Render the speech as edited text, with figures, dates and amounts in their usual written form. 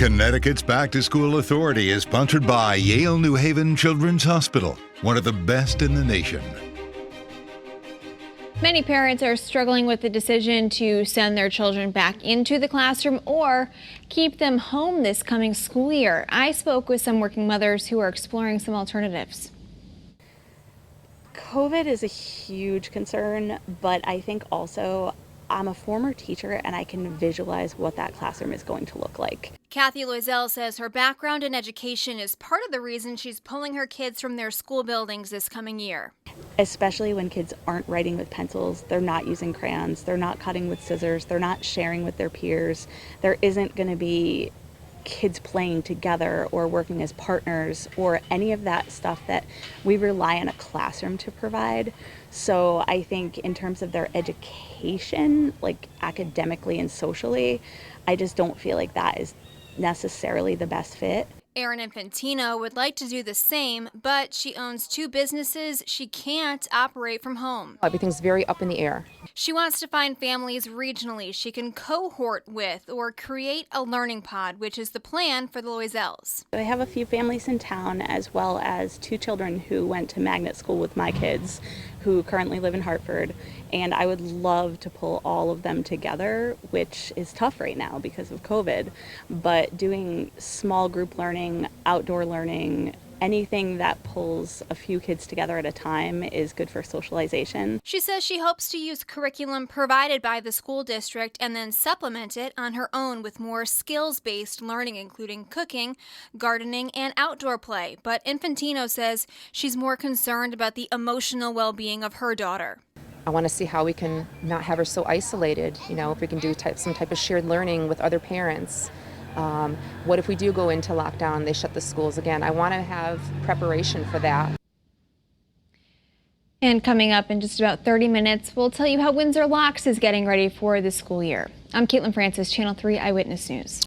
Connecticut's Back to School Authority is sponsored by Yale New Haven Children's Hospital, one of the best in the nation. Many parents are struggling with the decision to send their children back into the classroom or keep them home this coming school year. I spoke with some working mothers who are exploring some alternatives. COVID is a huge concern, but I think also I'm a former teacher and I can visualize what that classroom is going to look like. Kathy Loisel says her background in education is part of the reason she's pulling her kids from their school buildings this coming year. Especially when kids aren't writing with pencils, they're not using crayons, they're not cutting with scissors, they're not sharing with their peers. There isn't going to be kids playing together or working as partners or any of that stuff that we rely on a classroom to provide. So I think in terms of their education, like academically and socially, I just don't feel like that is necessarily the best fit. Erin Infantino would like to do the same, but she owns 2 businesses. She can't operate from home. Everything's very up in the air. She wants to find families regionally she can cohort with or create a learning pod, which is the plan for the Loisels. I have a few families in town as well as 2 children who went to magnet school with my kids who currently live in Hartford, and I would love to pull all of them together, which is tough right now because of COVID, but doing small group learning, outdoor learning, anything that pulls a few kids together at a time is good for socialization. She says she hopes to use curriculum provided by the school district and then supplement it on her own with more skills-based learning, including cooking, gardening, and outdoor play. But Infantino says she's more concerned about the emotional well-being of her daughter. I want to see how we can not have her so isolated, if we can do some type of shared learning with other parents. What if we do go into lockdown, they shut the schools again? I want to have preparation for that. And coming up in just about 30 minutes, we'll tell you how Windsor Locks is getting ready for the school year. I'm Caitlin Francis, Channel 3 Eyewitness News.